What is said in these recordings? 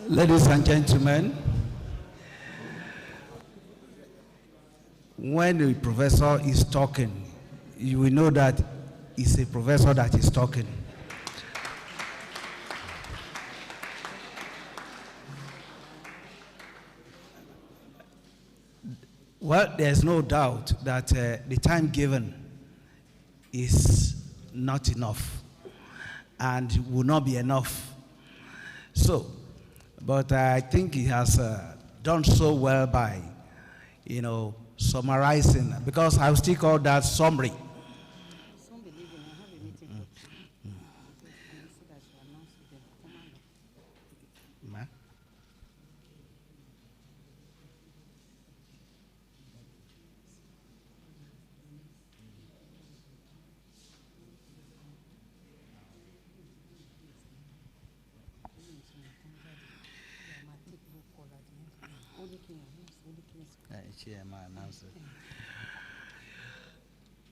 Ladies and gentlemen, when the professor is talking, you will know that it's a professor that is talking. Well, there's no doubt that the time given is not enough and will not be enough. So, but I think he has done so well by, summarizing, because I will still call that summary.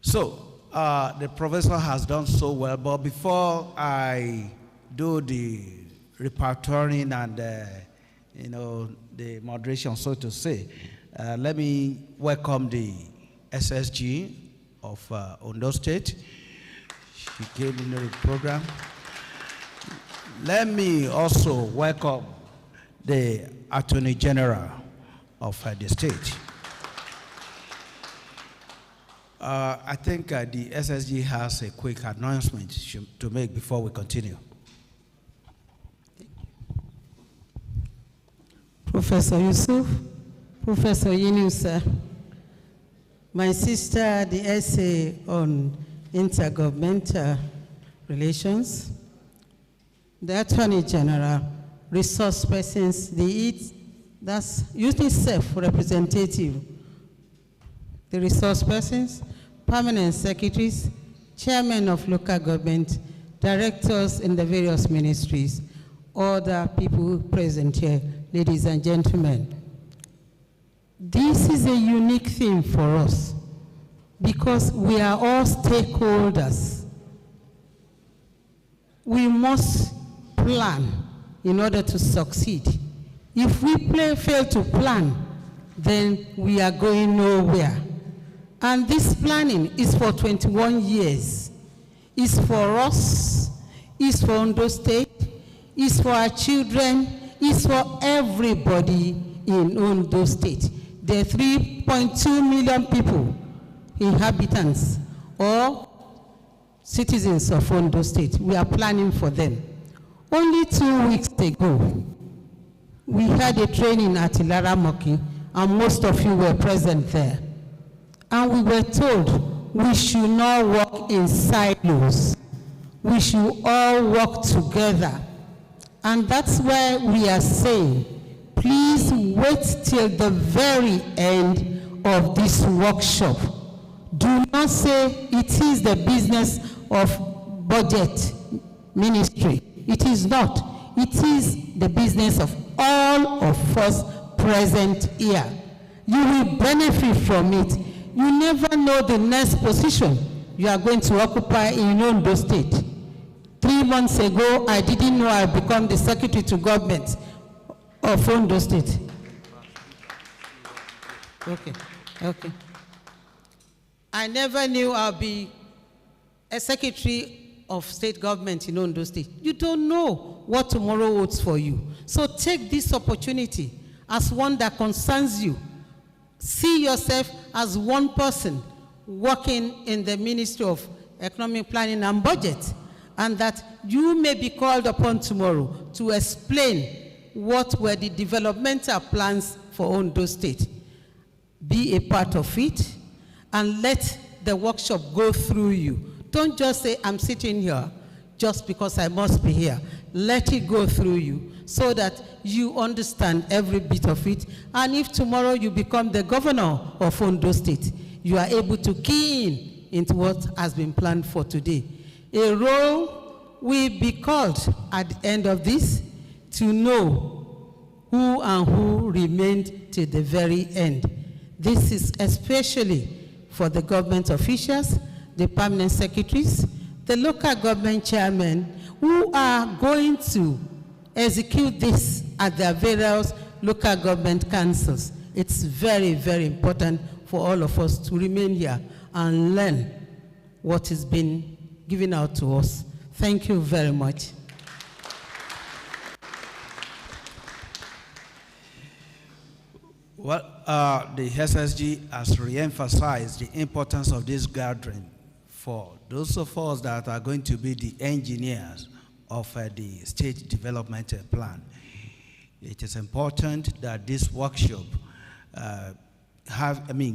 So, the professor has done so well, but before I do the repertorying and, the moderation, so to say, let me welcome the SSG of Ondo State. She came into the program. Let me also welcome the Attorney General of the state. I think the SSG has a quick announcement to make before we continue. Professor Yusuf, Professor Yunusa, my sister, the essay on intergovernmental relations, the Attorney General, resource persons, that's UNICEF representative, the resource persons, permanent secretaries, chairmen of local government, directors in the various ministries, other people present here, ladies and gentlemen. This is a unique thing for us because we are all stakeholders. We must plan in order to succeed. If we fail to plan, then we are going nowhere. And this planning is for 21 years. It's for us, it's for Ondo State, it's for our children, it's for everybody in Ondo State. There are 3.2 million people, inhabitants, or citizens of Ondo State. We are planning for them. Only 2 weeks ago, we had a training at Ilaramoki, and most of you were present there. And we were told we should not work in silos. We should all work together. And that's why we are saying, please wait till the very end of this workshop. Do not say it is the business of budget ministry. It is not. It is the business of all of us present here. You will benefit from it. You never know the next position you are going to occupy in Ondo State. 3 months ago, I didn't know I'd become the Secretary to Government of Ondo State. Okay. I never knew I'd be a Secretary of State Government in Ondo State. You don't know what tomorrow holds for you. So take this opportunity as one that concerns you. See yourself as one person working in the Ministry of Economic Planning and Budget, and that you may be called upon tomorrow to explain what were the developmental plans for Ondo State. Be a part of it and let the workshop go through you. Don't just say, I'm sitting here just because I must be here. Let it go through you so that you understand every bit of it. And if tomorrow you become the governor of Ondo State, you are able to key in into what has been planned for today. A roll will be called at the end of this to know who and who remained to the very end. This is especially for the government officials, the permanent secretaries, the local government chairmen who are going to execute this at their various local government councils. It's very, very important for all of us to remain here and learn what has been given out to us. Thank you very much. Well, the SSG has re-emphasized the importance of this gathering for those of us that are going to be the engineers of the state development plan. It is important that this workshop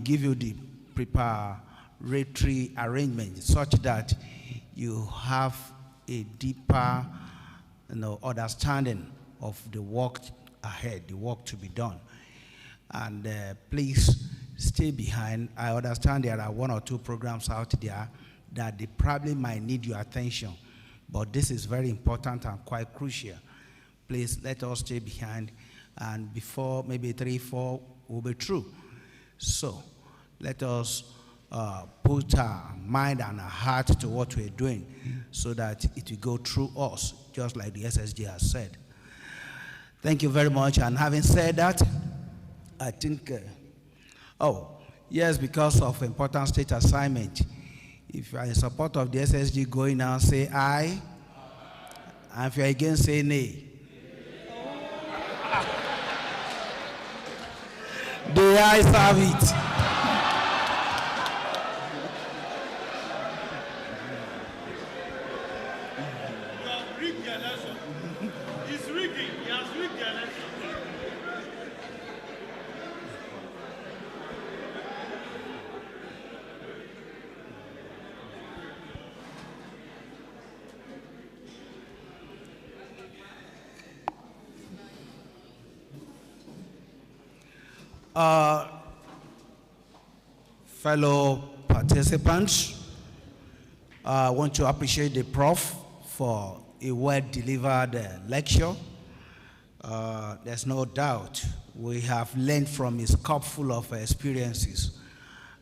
give you the preparatory arrangement such that you have a deeper, understanding of the work ahead, the work to be done. And please stay behind. I understand there are 1 or 2 programs out there that they probably might need your attention, but this is very important and quite crucial. Please let us stay behind, and before maybe 3, 4 will be through. So let us put our mind and our heart to what we're doing so that it will go through us, just like the SSG has said. Thank you very much. And having said that, I think, yes, because of important state assignment, if you are in support of the SSG, going now, say aye. And if you are against, say nay. The ayes have it. You have rigged the election. He's rigging. He has rigged the election. Fellow participants, I want to appreciate the Prof for a well-delivered lecture. There's no doubt we have learned from his cup full of experiences,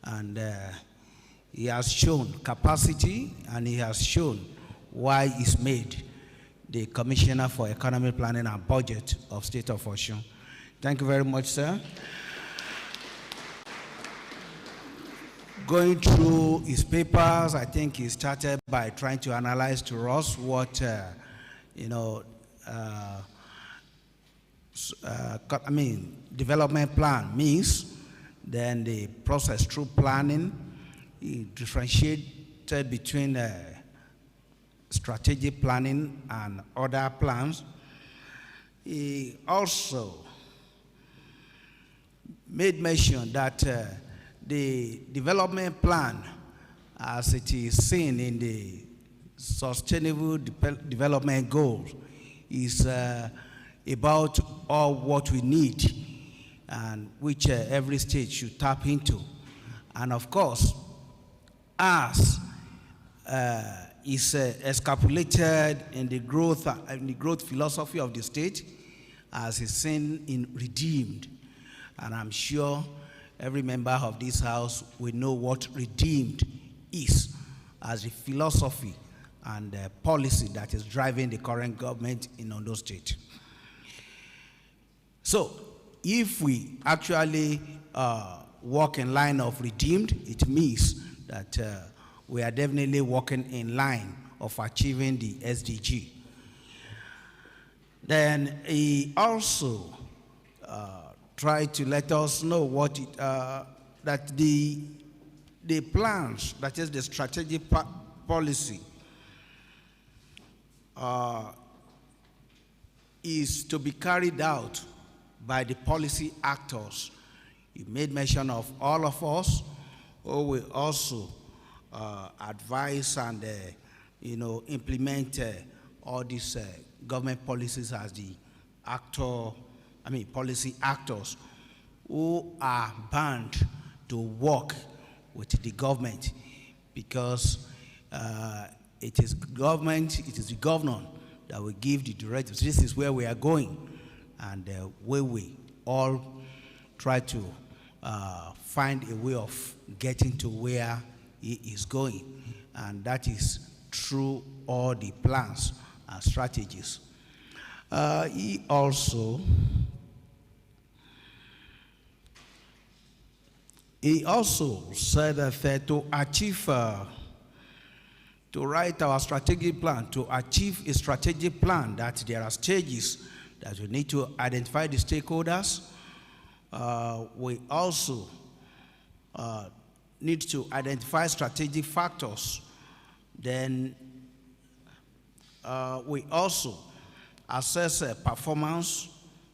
and he has shown capacity, and he has shown why he's made the Commissioner for Economic Planning and Budget of State of Osun. Thank you very much, sir. Going through his papers, I think he started by trying to analyze to us what, development plan means. Then the process through planning, he differentiated between strategic planning and other plans. He also made mention that the development plan, as it is seen in the Sustainable Development Goals, is about all what we need and which every state should tap into. And of course, as is escapulated in the growth philosophy of the state, as is seen in Redeemed. And I'm sure every member of this house will know what Redeemed is as a philosophy and policy that is driving the current government in Ondo State. So, if we actually walk in line of Redeemed, it means that we are definitely walking in line of achieving the SDG. Then he also tried to let us know what that the plans, that is the strategic policy, is to be carried out by the policy actors. He made mention of all of us who will also advise and implement all these government policies as the policy actors who are bound to work with the government, because it is the governor that will give the directives. This is where we are going, and where we all try to find a way of getting to where he is going, and that is through all the plans and strategies. He also said that to achieve, to write our strategic plan, to achieve a strategic plan, that there are stages that we need to identify the stakeholders. We also need to identify strategic factors. Then we also assess performance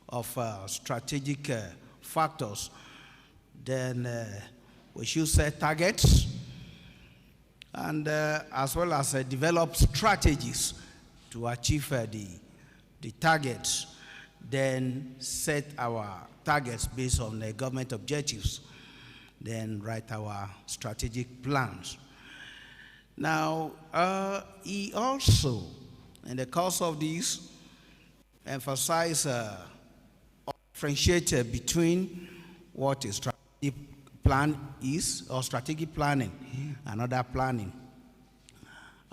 of strategic factors. Then we should set targets, and as well as develop strategies to achieve the targets. Then set our targets based on the government objectives. Then write our strategic plans. Now, he also, in the course of this, emphasize differentiate between what a strategic plan is, or strategic planning, and other planning.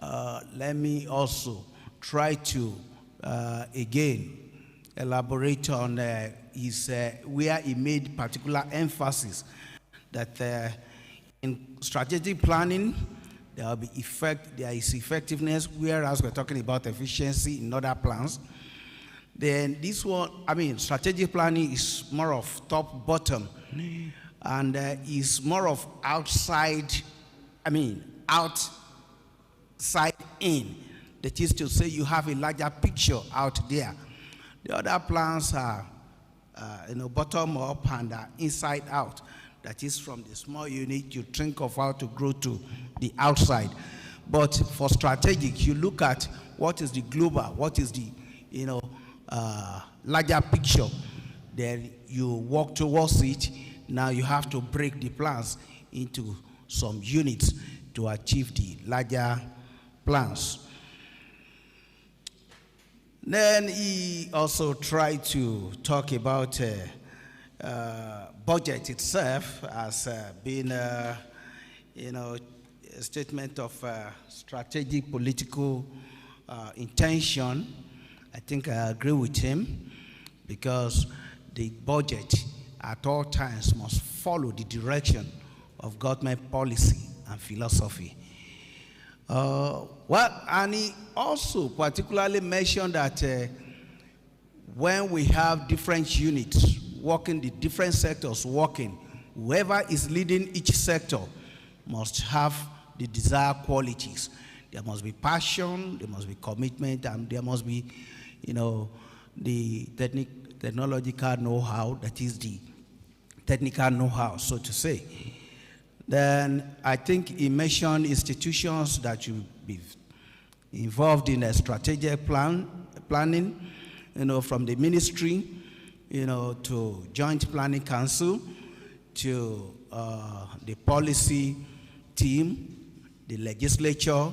Let me also try to again elaborate on his where he made particular emphasis that in strategic planning there will be there is effectiveness, whereas we're talking about efficiency in other plans. Then this one, I mean, strategic planning is more of top bottom, and is more of outside in. That is to say, you have a larger picture out there. The other plans are bottom up and inside out. That is, from the small unit, you think of how to grow to the outside. But for strategic, you look at what is the global, what is the larger picture. Then you walk towards it. Now you have to break the plans into some units to achieve the larger plans. Then he also tried to talk about budget itself as being a statement of strategic political intention. I think I agree with him, because the budget at all times must follow the direction of government policy and philosophy. And he also particularly mentioned that when we have different units working, the different sectors working, whoever is leading each sector must have the desired qualities. There must be passion, there must be commitment, and there must be, the technological know-how, that is the technical know-how, so to say. Then I think he mentioned institutions that should be involved in a strategic planning, from the ministry, to joint planning council, to the policy team, the legislature,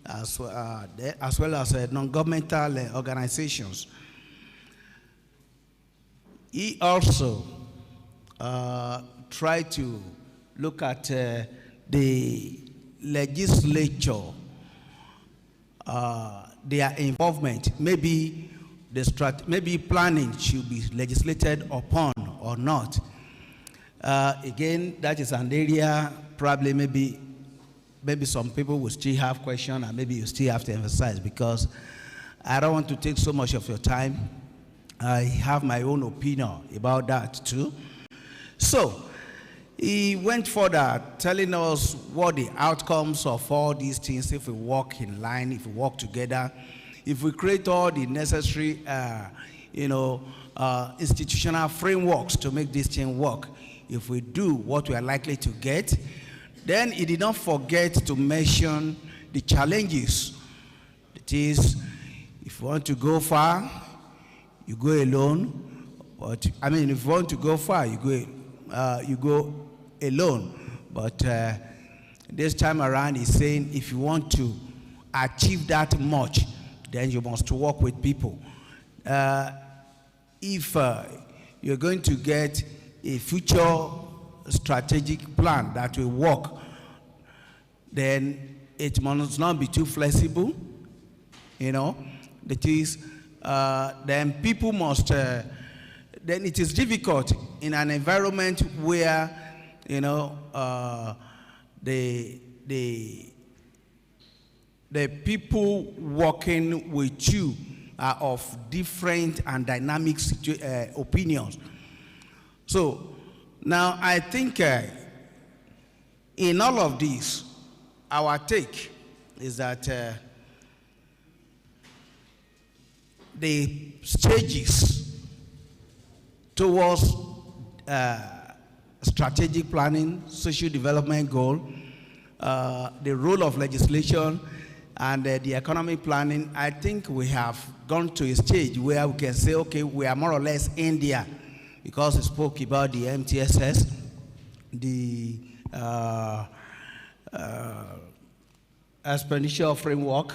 as well as non-governmental organizations. He also tried to look at the legislature, their involvement. Maybe planning should be legislated upon or not. Again, that is an area probably maybe some people will still have questions, and maybe you still have to emphasize, because I don't want to take so much of your time. I have my own opinion about that too. So he went further, telling us what the outcomes of all these things, if we walk in line, if we walk together, if we create all the necessary institutional frameworks to make this thing work, if we do what we are likely to get. Then he did not forget to mention the challenges. That is, if you want to go far, you go alone. But if you want to go far, you go alone. But this time around, he's saying, if you want to achieve that much, then you must work with people. If you're going to get a future strategic plan that will work, then it must not be too flexible. That is, then people must, then it is difficult in an environment where, you know, the people working with you are of different and dynamic opinions. So now I think in all of this, our take is that the stages towards strategic planning, social development goal, the role of legislation, and the economic planning, I think we have gone to a stage where we can say, okay, we are more or less in there, because we spoke about the MTSS, the expenditure framework,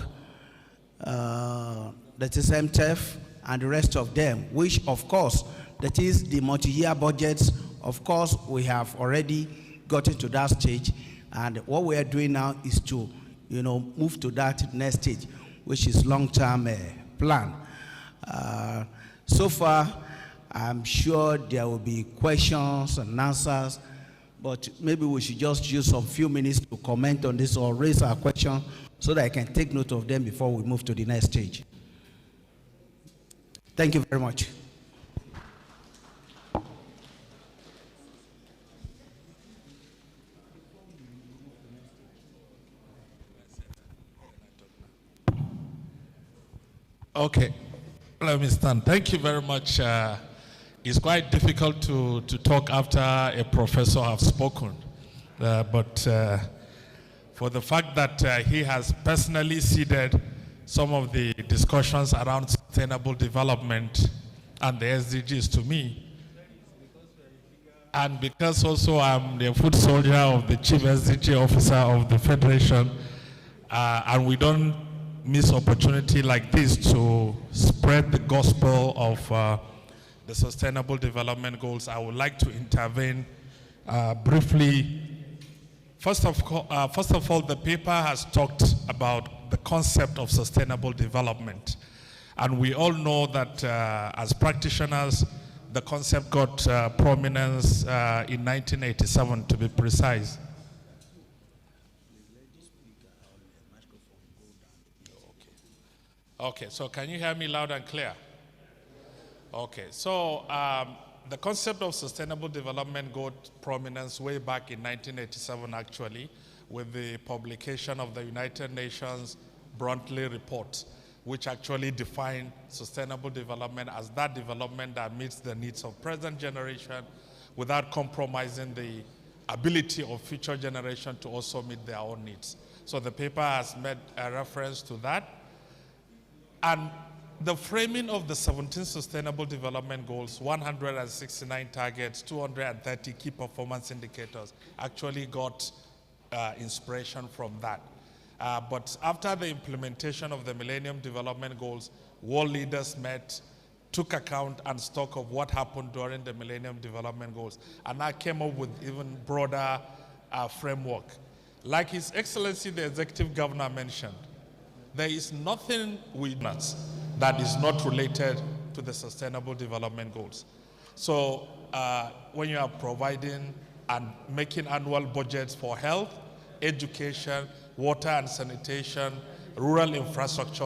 that is MTF, and the rest of them, which of course, that is the multi-year budgets. Of course, we have already gotten to that stage, and what we are doing now is to, you know, move to that next stage, which is long-term plan. So far, I'm sure there will be questions and answers, but maybe we should just use some few minutes to comment on this or raise our question so that I can take note of them before we move to the next stage. Thank you very much. Okay, let me stand. Thank you very much. It's quite difficult to talk after a professor has spoken, but for the fact that he has personally seeded some of the discussions around sustainable development and the SDGs to me, and because also I'm the foot soldier of the chief SDG officer of the Federation, and we don't miss opportunity like this to spread the gospel of the Sustainable Development Goals, I would like to intervene briefly. First of all, the paper has talked about the concept of sustainable development. And we all know that as practitioners, the concept got prominence in 1987, to be precise. Okay, so can you hear me loud and clear? Okay, so the concept of sustainable development got prominence way back in 1987, actually, with the publication of the United Nations Brundtland Report, which actually defined sustainable development as that development that meets the needs of present generation without compromising the ability of future generation to also meet their own needs. So the paper has made a reference to that. And the framing of the 17 Sustainable Development Goals, 169 targets, 230 key performance indicators, actually got inspiration from that. But after the implementation of the Millennium Development Goals, world leaders met, took account and stock of what happened during the Millennium Development Goals, and I came up with even broader framework. Like His Excellency the Executive Governor mentioned, there is nothing with us that is not related to the Sustainable Development Goals. So when you are providing and making annual budgets for health, education, water and sanitation, rural infrastructure,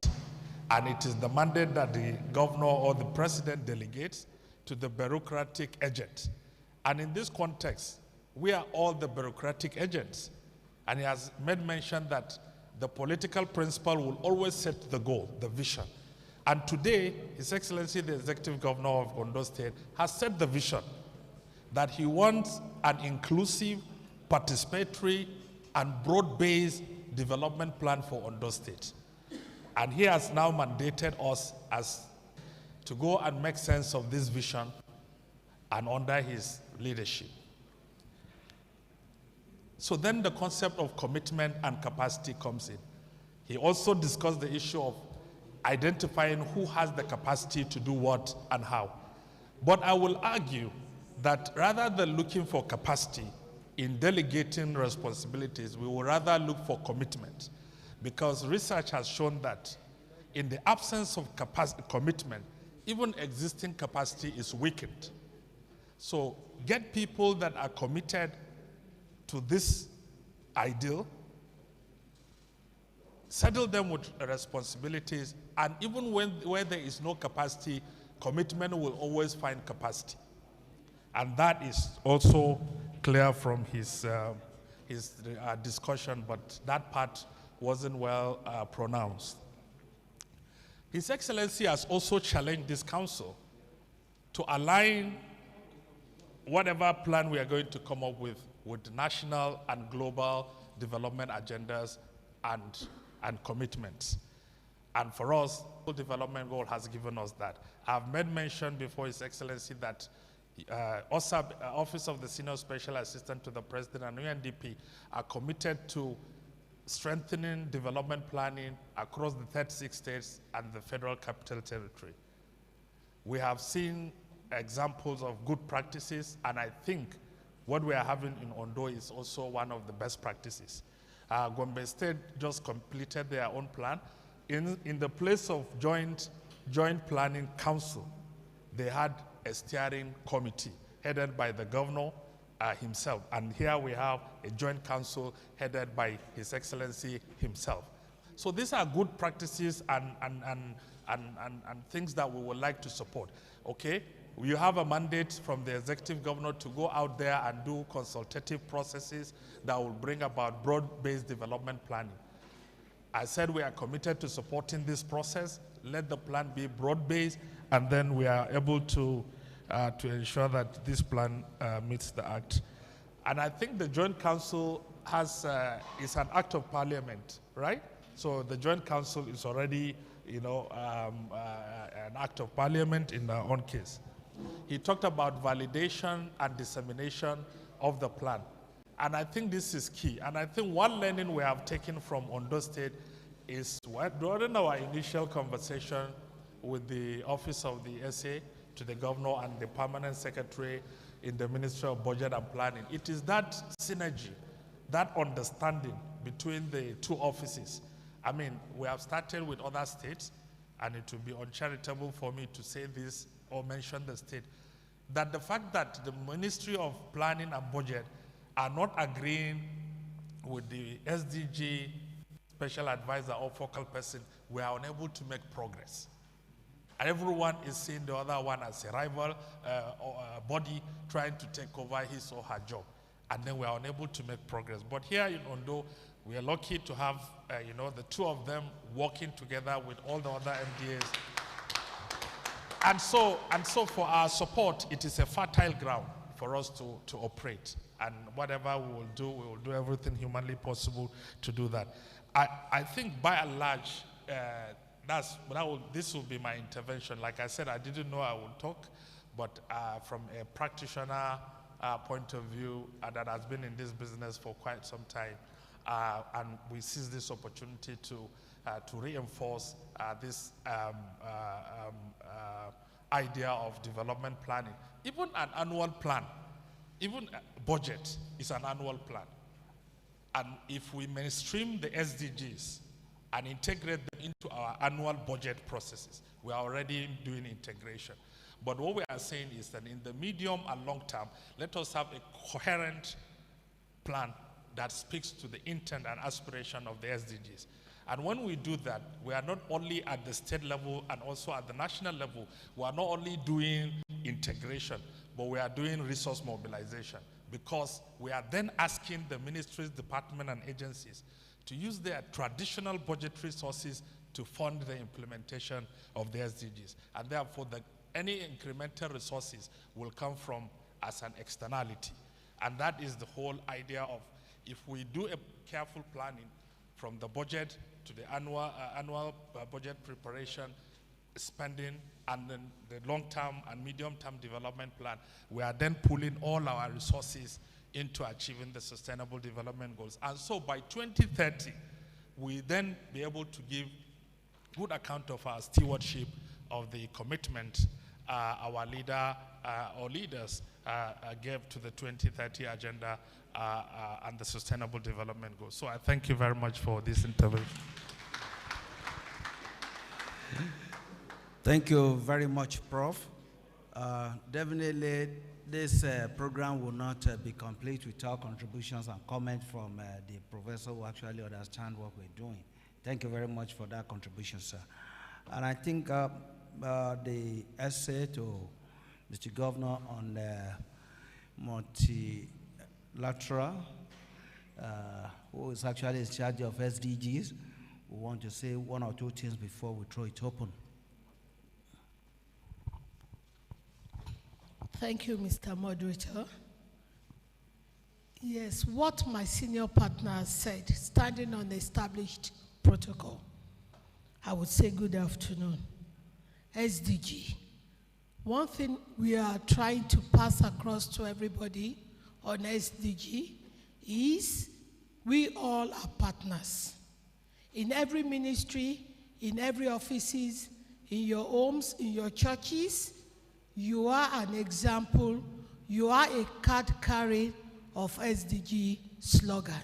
and it is the mandate that the governor or the president delegates to the bureaucratic agent. And in this context, we are all the bureaucratic agents. And he has made mention that the political principle will always set the goal, the vision. And today, His Excellency, the Executive Governor of Ondo State, has set the vision that he wants an inclusive, participatory, and broad-based development plan for Ondo State. And he has now mandated us as to go and make sense of this vision and under his leadership. So then the concept of commitment and capacity comes in. He also discussed the issue of identifying who has the capacity to do what and how. But I will argue that rather than looking for capacity in delegating responsibilities, we will rather look for commitment, because research has shown that in the absence of commitment, even existing capacity is weakened. So get people that are committed to this ideal, settle them with responsibilities, and even where there is no capacity, commitment will always find capacity. And that is also clear from his discussion, but that part wasn't well pronounced. His Excellency has also challenged this council to align whatever plan we are going to come up with national and global development agendas and commitments. And for us, the development goal has given us that. I've made mention before His Excellency that OSAP, Office of the Senior Special Assistant to the President, and UNDP are committed to strengthening development planning across the 36 states and the Federal Capital Territory. We have seen examples of good practices, and I think what we are having in Ondo is also one of the best practices. Gombe State just completed their own plan. In the place of joint planning council, they had a steering committee headed by the governor himself. And here we have a joint council headed by His Excellency himself. So these are good practices and things that we would like to support. Okay, you have a mandate from the executive governor to go out there and do consultative processes that will bring about broad-based development planning. I said we are committed to supporting this process. Let the plan be broad-based, and then we are able to ensure that this plan meets the act. And I think the Joint Council is an act of parliament, right? So the Joint Council is already, an act of parliament in our own case. He talked about validation and dissemination of the plan. And I think this is key. And I think one learning we have taken from Ondo State is during our initial conversation with the Office of the SA to the governor and the permanent secretary in the Ministry of Budget and Planning. It is that synergy, that understanding between the two offices. I mean, we have started with other states, and it would be uncharitable for me to say this or mention the state, that the fact that the Ministry of Planning and Budget are not agreeing with the SDG special advisor or focal person, we are unable to make progress. And everyone is seeing the other one as a rival body trying to take over his or her job. And then we are unable to make progress. But here in Ondo, we are lucky to have the two of them working together with all the other MDAs. And so for our support, it is a fertile ground for us to operate. And whatever we will do everything humanly possible to do that. I think by and large, this will be my intervention. Like I said, I didn't know I would talk, but from a practitioner point of view that has been in this business for quite some time, and we seize this opportunity to reinforce this idea of development planning. Even an annual plan, even a budget is an annual plan. And if we mainstream the SDGs and integrate them into our annual budget processes, we are already doing integration. But what we are saying is that in the medium and long term, let us have a coherent plan that speaks to the intent and aspiration of the SDGs. And when we do that, we are not only at the state level and also at the national level, we are not only doing integration, but we are doing resource mobilization, because we are then asking the ministries, departments, and agencies to use their traditional budgetary sources to fund the implementation of the SDGs. And therefore, any incremental resources will come from as an externality. And that is the whole idea of, if we do a careful planning from the budget to the annual budget preparation, spending, and then the long-term and medium-term development plan, we are then pulling all our resources into achieving the sustainable development goals. And so by 2030, we then be able to give good account of our stewardship of the commitment our leaders gave to the 2030 agenda and the sustainable development goals. So I thank you very much for this intervention. Thank you very much, Prof. Definitely, this program will not be complete without contributions and comments from the professor who actually understand what we're doing. Thank you very much for that contribution, sir. And I think the essay to Mr. Governor on multilateral, who is actually in charge of SDGs, we want to say one or two things before we throw it open. Thank you, Mr. Moderator. Yes, what my senior partner has said, standing on the established protocol, I would say good afternoon. SDG. One thing we are trying to pass across to everybody on SDG is we all are partners. In every ministry, in every offices, in your homes, in your churches, you are an example, you are a card carrying of SDG slogan,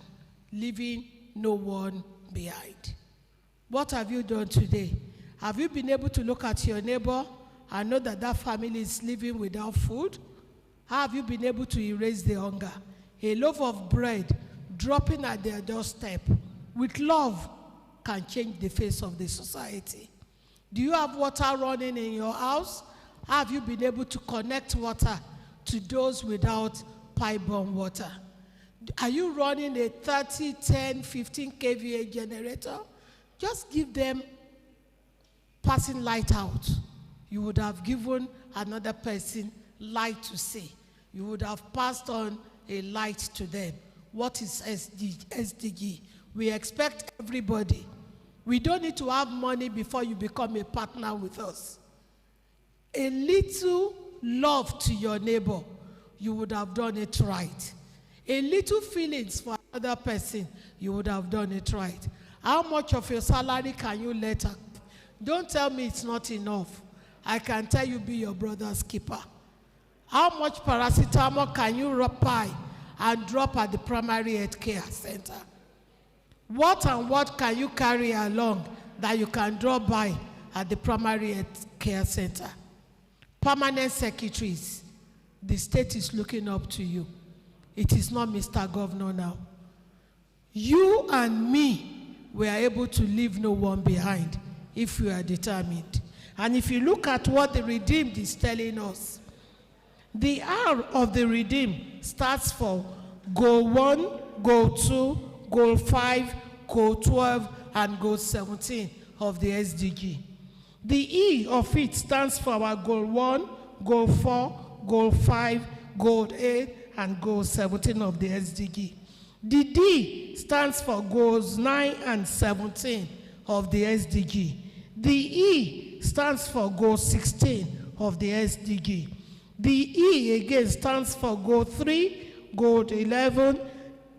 leaving no one behind. What have you done today? Have you been able to look at your neighbor and know that that family is living without food? How have you been able to erase the hunger? A loaf of bread dropping at their doorstep with love can change the face of the society. Do you have water running in your house? Have you been able to connect water to those without pipe-borne water? Are you running a 30, 10, 15 kVA generator? Just give them passing light out. You would have given another person light to see. You would have passed on a light to them. What is SDG? We expect everybody. We don't need to have money before you become a partner with us. A little love to your neighbor, you would have done it right. A little feelings for another person, you would have done it right. How much of your salary can you let up? Don't tell me it's not enough. I can tell you be your brother's keeper. How much paracetamol can you buy and drop at the primary health care center? What and what can you carry along that you can drop by at the primary health care center? Permanent secretaries, the state is looking up to you. It is not Mr. Governor now. You and me were able to leave no one behind if we are determined. And if you look at what the redeemed is telling us, the R of the redeemed starts for goal 1, goal 2, goal 5, goal 12, and goal 17 of the SDG. The E of it stands for our goal 1, goal 4, goal 5, goal 8, and goal 17 of the SDG. The D stands for goals 9 and 17 of the SDG. The E stands for goal 16 of the SDG. The E again stands for goal 3, goal 11,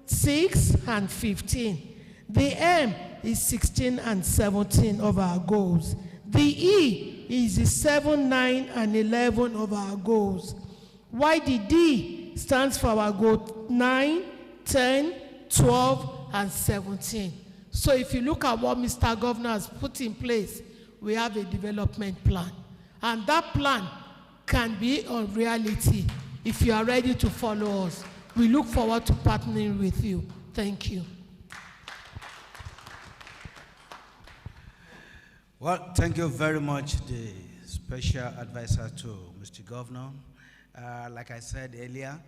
6, and 15. The M is 16 and 17 of our goals. The E is the 7, 9, and 11 of our goals. While the D stands for our goal 9, 10, 12, and 17. So if you look at what Mr. Governor has put in place, we have a development plan. And that plan can be a reality if you are ready to follow us. We look forward to partnering with you. Thank you. Well, thank you very much, the special advisor to Mr. Governor. Like I said earlier,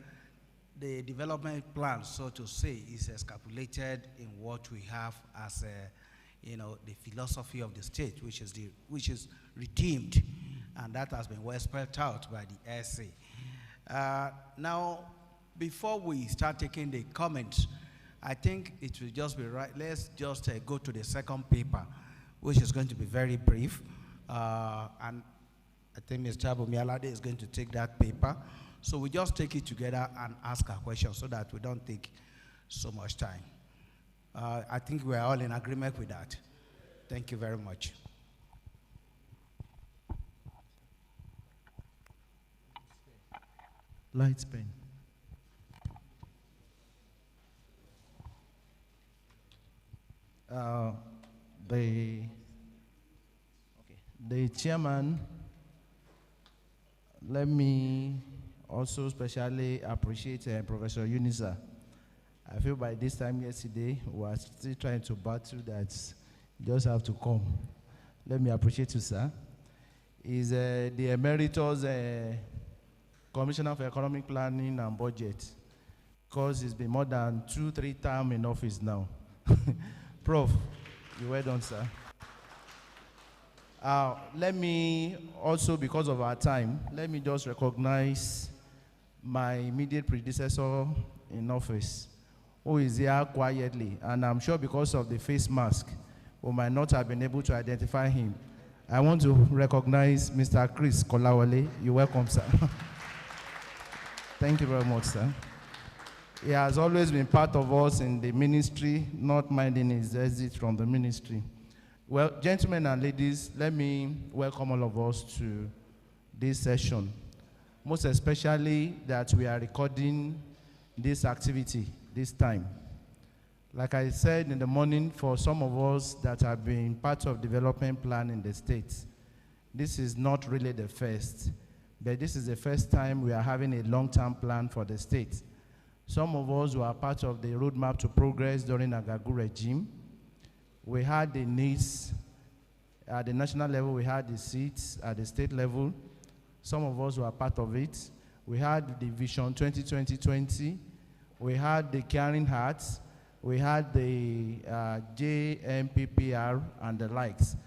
the development plan, so to say, is escapulated in what we have as the philosophy of the state, which is redeemed, and that has been well spelled out by the essay. Now, before we start taking the comments, I think it will just be right. Let's just go to the second paper, which is going to be very brief, and I think Mr. Abumialade is going to take that paper. So we just take it together and ask our questions so that we don't take so much time. I think we are all in agreement with that. Thank you very much. Light pen. the chairman, let me also specially appreciate Professor Unisa. I feel by this time yesterday, we are still trying to battle that you just have to come. Let me appreciate you, sir. He's the Emeritus Commissioner for Economic Planning and Budget, because he's been more than 2-3 terms in office now. Prof, you well done, sir. Let me also, because of our time, let me just recognize my immediate predecessor in office, who is here quietly, and I'm sure because of the face mask, we might not have been able to identify him. I want to recognize Mr. Chris Kolawole. You're welcome, sir. Thank you very much, sir. He has always been part of us in the ministry, not minding his exit from the ministry. Well, gentlemen and ladies, let me welcome all of us to this session, most especially that we are recording this activity this time. Like I said in the morning, for some of us that have been part of development plan in the state, this is not really the first, but this is the first time we are having a long-term plan for the state. Some of us were part of the roadmap to progress during Agagu regime. We had the needs at the national level, we had the seats at the state level. Some of us were part of it. We had the Vision 2020. We had the Caring Hearts. We had the JMPPR and the likes.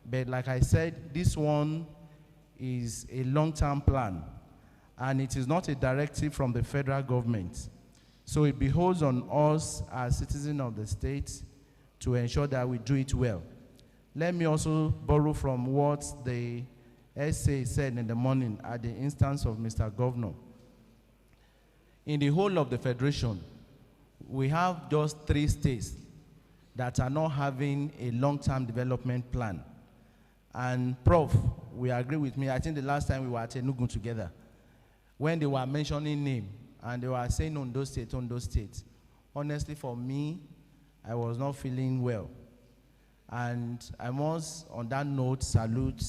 But like I said, this one is a long-term plan, and it is not a directive from the federal government. So it behoves on us as citizens of the state to ensure that we do it well. Let me also borrow from what the SA said in the morning at the instance of Mr. Governor. In the whole of the Federation, we have just 3 states that are not having a long-term development plan. And Prof, we agree with me. I think the last time we were at Enugu together, when they were mentioning name, and they were saying Ondo State, Ondo State. Honestly, for me, I was not feeling well. And I must, on that note, salute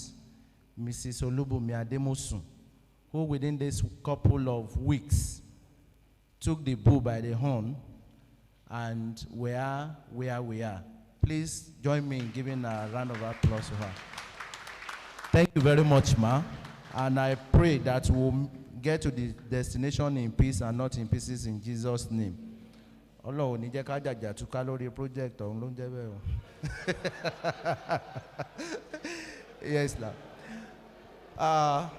Mrs. Olubumi Ademosun, who within this couple of weeks took the bull by the horn, and we are where we are. Please join me in giving a round of applause to her. Thank you very much, ma. And I pray that we'll get to the destination in peace and not in pieces in Jesus' name. Ọlọ́run ní jẹ́ ká jàjà túká lórí project ọ̀hún ló ń jẹ́ bẹ́ẹ̀ o. Yes, now.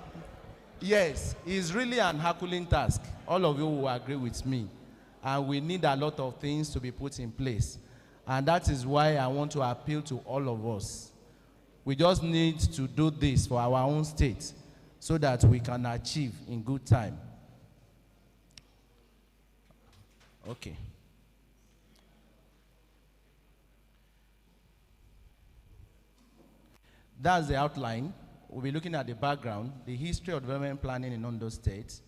Yes, it's really an Herculean task. All of you will agree with me. And we need a lot of things to be put in place. And that is why I want to appeal to all of us. We just need to do this for our own state, so that we can achieve in good time. Okay. That's the outline. We'll be looking at the background, the history of development planning in Ondo State,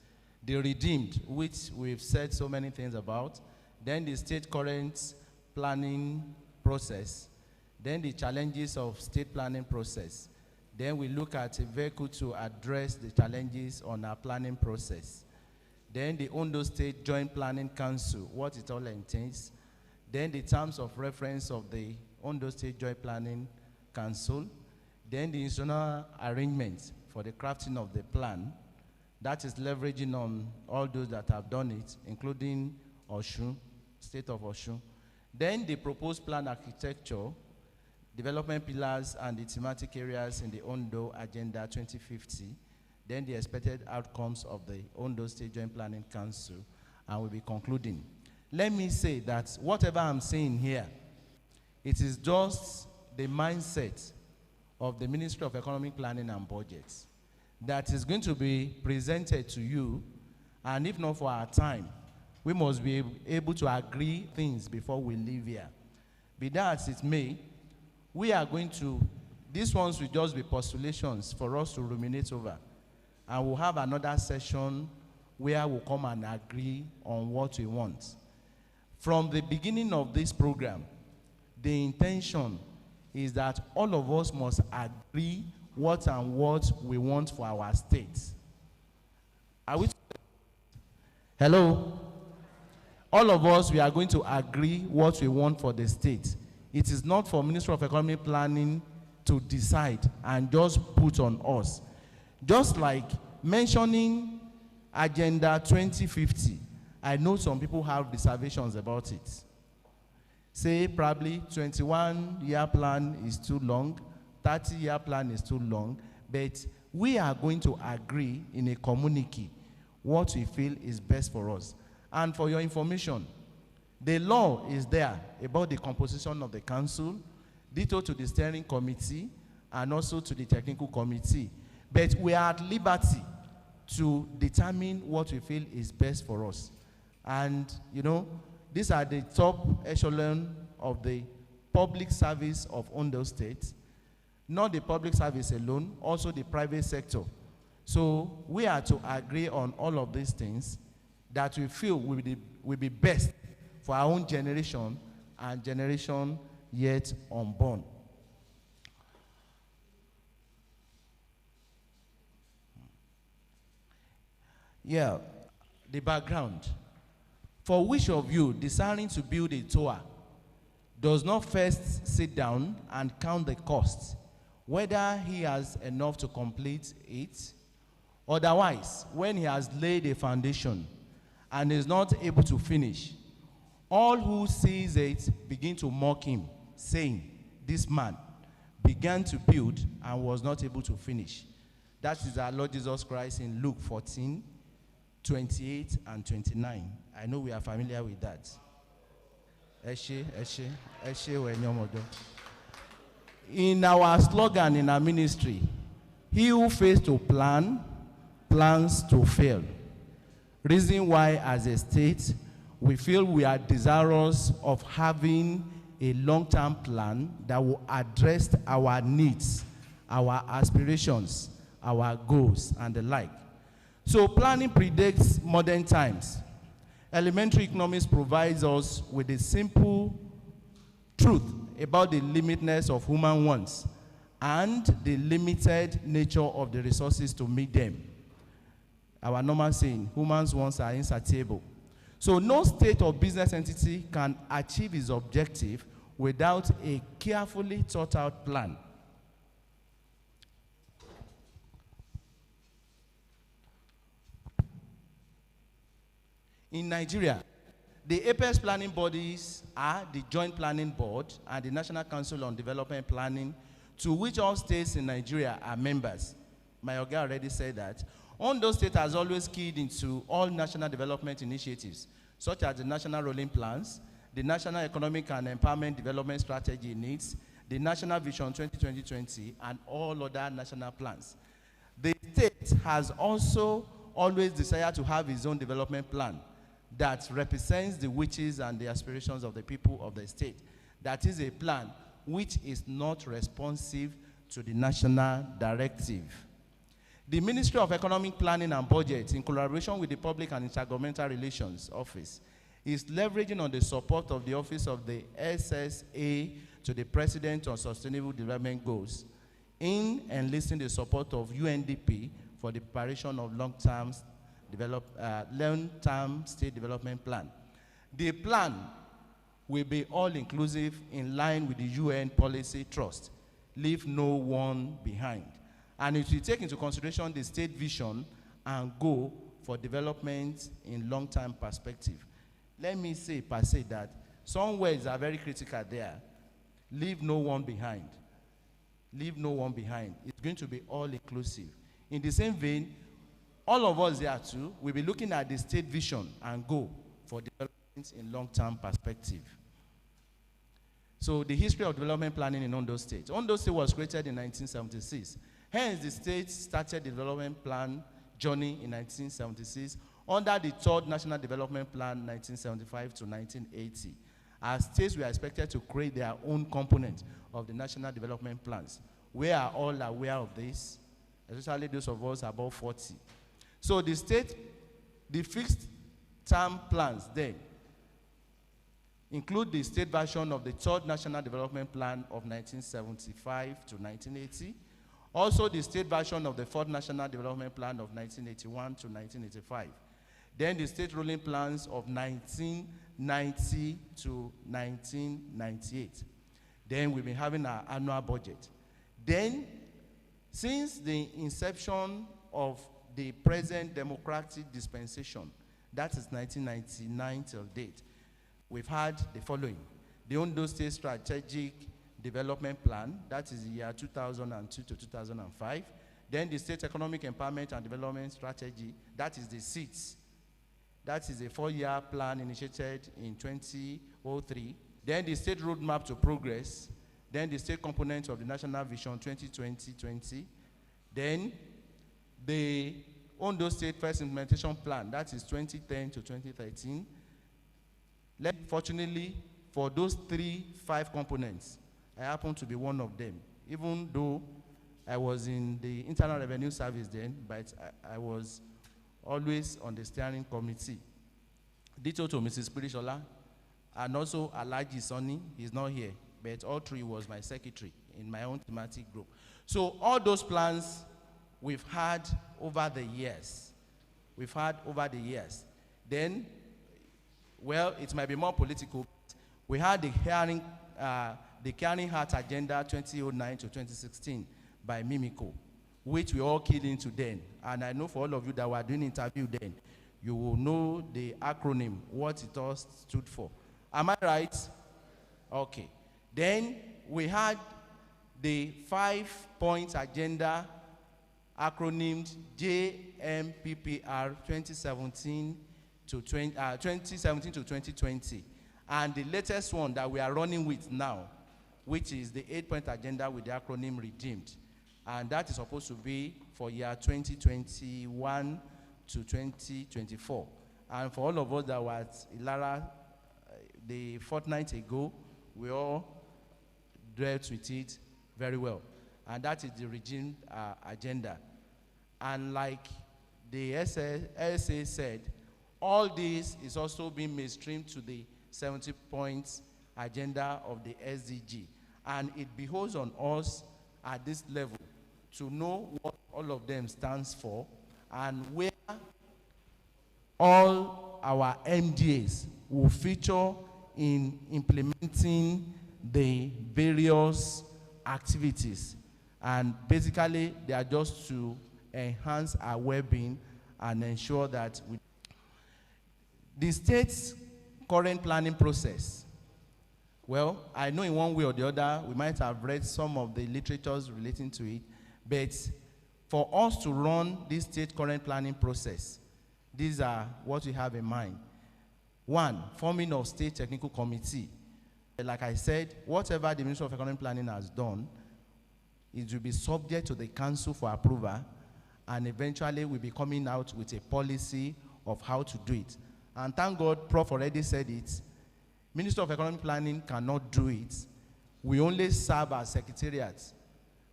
the redeemed, which we've said so many things about, then the state current planning process, then the challenges of state planning process. Then we look at a vehicle to address the challenges on our planning process. Then the Ondo State Joint Planning Council, what it all entails. Then the terms of reference of the Ondo State Joint Planning Council. Then the institutional arrangements for the crafting of the plan. That is leveraging on all those that have done it, including Osun, State of Osun. Then the proposed plan architecture, development pillars and the thematic areas in the Ondo Agenda 2050, then the expected outcomes of the Ondo State Joint Planning Council, and we'll be concluding. Let me say that whatever I'm saying here, it is just the mindset of the Ministry of Economic Planning and Budgets that is going to be presented to you, and if not for our time, we must be able to agree things before we leave here. Be that as it may, we are going to, these ones will just be postulations for us to ruminate over. And we'll have another session where we'll come and agree on what we want. From the beginning of this program, the intention is that all of us must agree what we want for our state. Are we? Hello? All of us, we are going to agree what we want for the state. It is not for Ministry of Economic Planning to decide and just put on us. Just like mentioning Agenda 2050, I know some people have reservations about it. Say probably 21-year plan is too long, 30-year plan is too long, but we are going to agree in a communique what we feel is best for us. And for your information, the law is there about the composition of the council, ditto to the steering committee, and also to the technical committee. But we are at liberty to determine what we feel is best for us. And, you know, these are the top echelon of the public service of Ondo State. Not the public service alone, also the private sector. So we are to agree on all of these things that we feel will be best for our own generation and generation yet unborn. Yeah, the background. For which of you desiring to build a tower does not first sit down and count the cost, whether he has enough to complete it? Otherwise, when he has laid a foundation and is not able to finish, all who sees it begin to mock him, saying, this man began to build and was not able to finish. That is our Lord Jesus Christ in Luke 14, 28 and 29. I know we are familiar with that. In our slogan in our ministry, he who fails to plan, plans to fail. Reason why, as a state, we feel we are desirous of having a long-term plan that will address our needs, our aspirations, our goals, and the like. So planning predates modern times. Elementary economics provides us with a simple truth about the limitedness of human wants and the limited nature of the resources to meet them. Our normal saying, humans' wants are insatiable. So no state or business entity can achieve its objective without a carefully thought out plan. In Nigeria, the apex planning bodies are the Joint Planning Board and the National Council on Development Planning, to which all states in Nigeria are members. My Oga already said that. Ondo State has always keyed into all national development initiatives, such as the National Rolling Plans, the National Economic and Empowerment Development Strategy needs, the National Vision 2020, and all other national plans. The state has also always desired to have its own development plan that represents the wishes and the aspirations of the people of the state. That is a plan which is not responsive to the national directive. The Ministry of Economic Planning and Budget, in collaboration with the Public and Intergovernmental Relations Office, is leveraging on the support of the Office of the SSA to the President on Sustainable Development Goals in enlisting the support of UNDP for the preparation of long-term state development plan. The plan will be all-inclusive in line with the UN policy trust, leave no one behind. And it will take into consideration the state vision and goal for development in long-term perspective. Let me say per se that some words are very critical there. Leave no one behind. Leave no one behind. It's going to be all-inclusive. In the same vein, all of us here too will be looking at the state vision and goal for development in long-term perspective. So the history of development planning in Ondo State. Ondo State was created in 1976. Hence, the state started the development plan journey in 1976 under the third National Development Plan 1975 to 1980. As states were expected to create their own component of the national development plans. We are all aware of this, especially those of us above 40. So the state, the fixed term plans then include the state version of the third National Development Plan of 1975 to 1980, Also, the state version of the fourth National Development Plan of 1981 to 1985. Then the state ruling plans of 1990 to 1998. Then we've been having our annual budget. Then, since the inception of the present democratic dispensation, that is 1999 till date, we've had the following. The Ondo State Strategic Development Plan, that is the year 2002 to 2005. Then the State Economic Empowerment and Development Strategy, that is the SEETS. That is a 4-year plan initiated in 2003. Then the State Roadmap to Progress. Then the state component of the National Vision 2020-20. Then the Ondo State First Implementation Plan, that is 2010 to 2013. Fortunately, for those 5 components, I happen to be one of them, even though I was in the Internal Revenue Service then, but I was always on the steering committee. Ditto to Mrs. Spirishola, and also Alaji Sonny, he's not here, but all 3 was my secretary in my own thematic group. So all those plans we've had over the years. Then, well, it might be more political. We had the Caring Heart Agenda 2009 to 2016 by Mimico, which we all keyed into then. And I know for all of you that were doing interview then, you will know the acronym, what it all stood for. Am I right? Okay. Then we had the 5-point agenda acronymed JMPPR 2017 to 2020. And the latest one that we are running with now, which is the 8-point agenda with the acronym REDEEMED. And that is supposed to be for year 2021 to 2024. And for all of us that were at Ilara the fortnight ago, we all dealt with it very well. And that is the REDEEMED agenda. And like the SA said, all this is also being mainstreamed to the 70 points agenda of the SDG. And it behoves on us at this level to know what all of them stands for and where all our MDAs will feature in implementing the various activities. And basically, they are just to enhance our well-being and ensure that the state's current planning process. Well, I know in one way or the other, we might have read some of the literatures relating to it, but for us to run this state current planning process, these are what we have in mind. 1, forming of state technical committee. Like I said, whatever the Ministry of Economic Planning has done, it will be subject to the council for approval, and eventually we'll be coming out with a policy of how to do it. And thank God, Prof already said it, Minister of Economic Planning cannot do it. We only serve as secretariat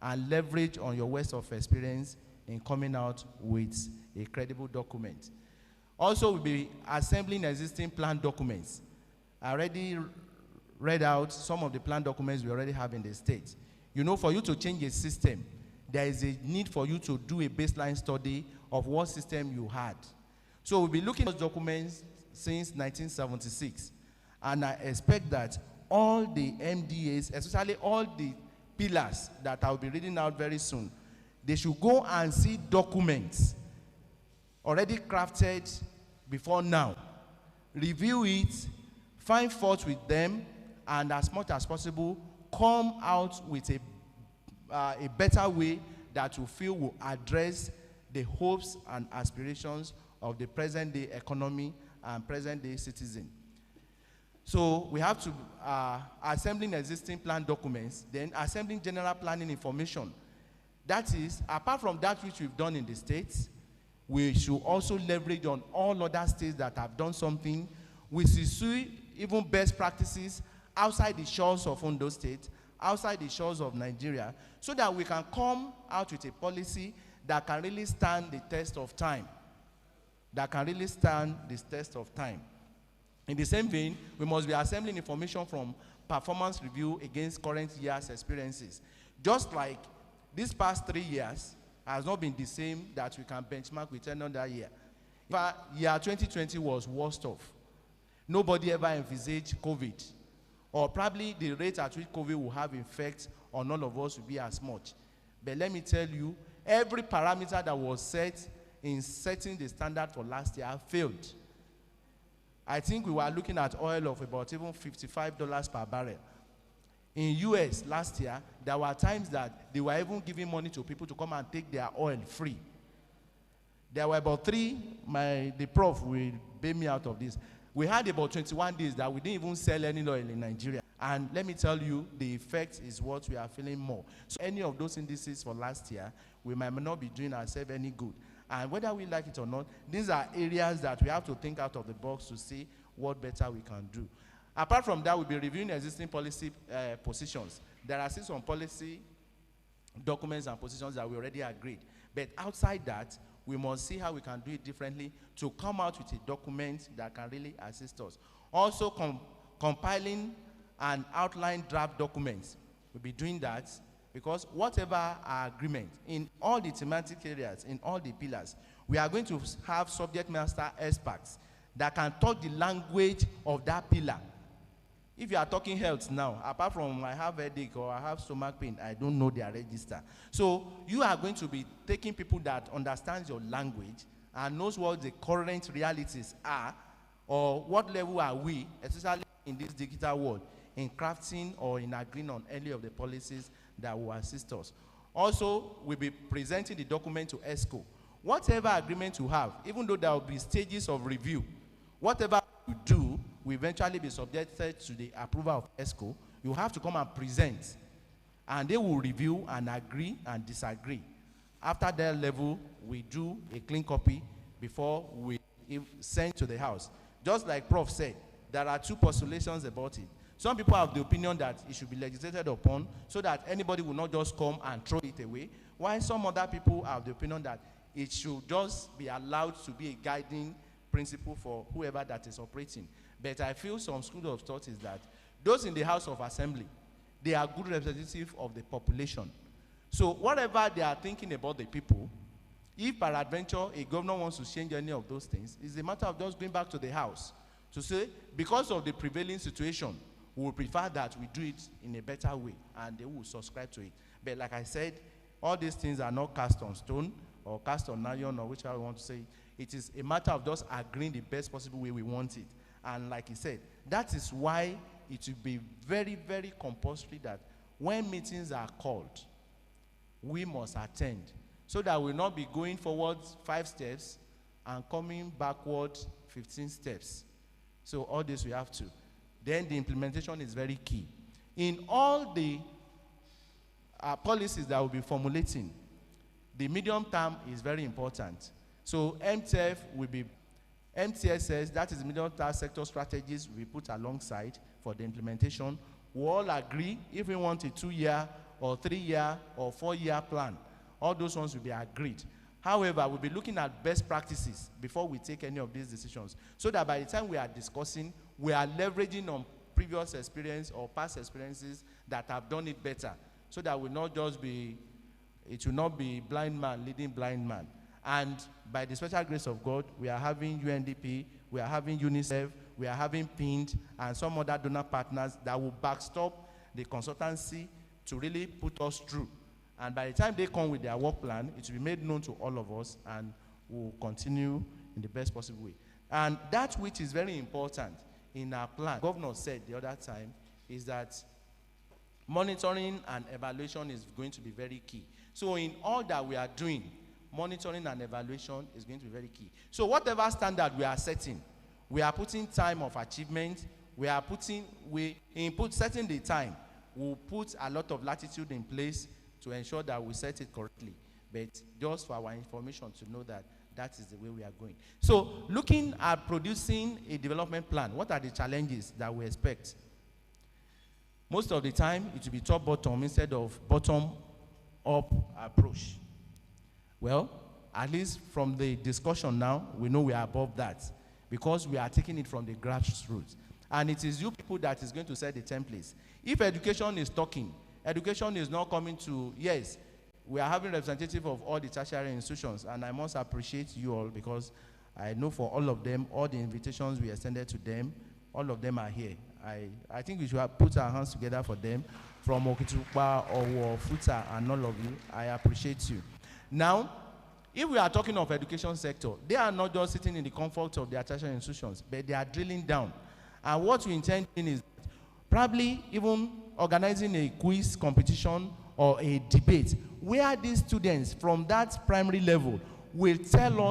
and leverage on your wealth of experience in coming out with a credible document. Also, we'll be assembling existing plan documents. I already read out some of the plan documents we already have in the state. You know, for you to change a system, there is a need for you to do a baseline study of what system you had. So we'll be looking at those documents since 1976. And I expect that all the MDAs, especially all the pillars that I'll be reading out very soon, they should go and see documents already crafted before now. Review it, find fault with them, and as much as possible, come out with a better way that you feel will address the hopes and aspirations of the present-day economy and present-day citizen. So we have to assembling existing plan documents, then assembling general planning information. That is, apart from that which we've done in the states, we should also leverage on all other states that have done something. We should see even best practices outside the shores of Ondo State, outside the shores of Nigeria, so that we can come out with a policy that can really stand the test of time. In the same vein, we must be assembling information from performance review against current year's experiences. Just like These past 3 years has not been the same that we can benchmark with another year. In fact, year 2020 was worst off. Nobody ever envisaged COVID, or probably the rate at which COVID will have effect on all of us will be as much. But let me tell you, every parameter that was set in setting the standard for last year failed. I think we were looking at oil of about even $55 per barrel. In US last year, there were times that they were even giving money to people to come and take their oil free. There were about the prof will bail me out of this. We had about 21 days that we didn't even sell any oil in Nigeria. And let me tell you, the effect is what we are feeling more. So any of those indices for last year, we might not be doing ourselves any good. And whether we like it or not, these are areas that we have to think out of the box to see what better we can do. Apart from that, we'll be reviewing existing policy positions. There are still some policy documents and positions that we already agreed. But outside that, we must see how we can do it differently to come out with a document that can really assist us. Also, compiling and outline draft documents. We'll be doing that because whatever our agreement in all the thematic areas, in all the pillars, we are going to have subject master experts that can talk the language of that pillar. If you are talking health now, apart from I have headache or I have stomach pain, I don't know their register. So you are going to be taking people that understand your language and knows what the current realities are, or what level are we, especially in this digital world, in crafting or in agreeing on any of the policies that will assist us. Also, we'll be presenting the document to ESCO. Whatever agreement you have, even though there will be stages of review, whatever you do will eventually be subjected to the approval of ESCO. You have to come and present, and they will review and agree and disagree. After that level, we do a clean copy before we send to the House. Just like Prof said, there are two postulations about it. Some people have the opinion that it should be legislated upon so that anybody will not just come and throw it away, while some other people have the opinion that it should just be allowed to be a guiding principle for whoever that is operating. But I feel some school of thought is that those in the House of Assembly, they are good representatives of the population. So whatever they are thinking about the people, if peradventure a governor wants to change any of those things, it's a matter of just going back to the House to say, because of the prevailing situation, we will prefer that we do it in a better way, and they will subscribe to it. But like I said, all these things are not cast on stone or cast on iron or whichever we want to say. It is a matter of just agreeing the best possible way we want it. And like he said, that is why it will be very, very compulsory that when meetings are called, we must attend, so that we will not be going forward 5 steps and coming backward 15 steps. So all this we have to. Then the implementation is very key. In all the policies that we'll be formulating, the medium term is very important. So MTF will be, MTSS, that is the medium term sector strategies we put alongside for the implementation. We all agree if we want a 2-year or 3-year or 4-year plan, all those ones will be agreed. However, we'll be looking at best practices before we take any of these decisions, so that by the time we are discussing, we are leveraging on previous experience or past experiences that have done it better, so that will not just be, it will not be blind man leading blind man. And by the special grace of God, we are having UNDP, we are having UNICEF, we are having PINT, and some other donor partners that will backstop the consultancy to really put us through. And by the time they come with their work plan, it will be made known to all of us, and we'll continue in the best possible way. And that which is very important in our plan, the governor said the other time, is that monitoring and evaluation is going to be very key. So in all that we are doing, monitoring and evaluation is going to be very key. So whatever standard we are setting, we are putting time of achievement, setting the time, we'll put a lot of latitude in place to ensure that we set it correctly. But just for our information to know that that is the way we are going. So looking at producing a development plan, what are the challenges that we expect? Most of the time, it will be top-bottom instead of bottom-up approach. Well, at least from the discussion now, we know we are above that, because we are taking it from the grassroots. And it is you people that is going to set the templates. If education is talking, education is not coming to, yes, we are having representative of all the tertiary institutions, and I must appreciate you all because I know for all of them, all the invitations we extended to them, all of them are here. I think we should have put our hands together for them, from Okitiukpa, Owo, Futa, and all of you. I appreciate you. Now, if we are talking of education sector, they are not just sitting in the comfort of their tertiary institutions, but they are drilling down. And what we intend is probably even organizing a quiz competition or a debate where these students from that primary level will tell us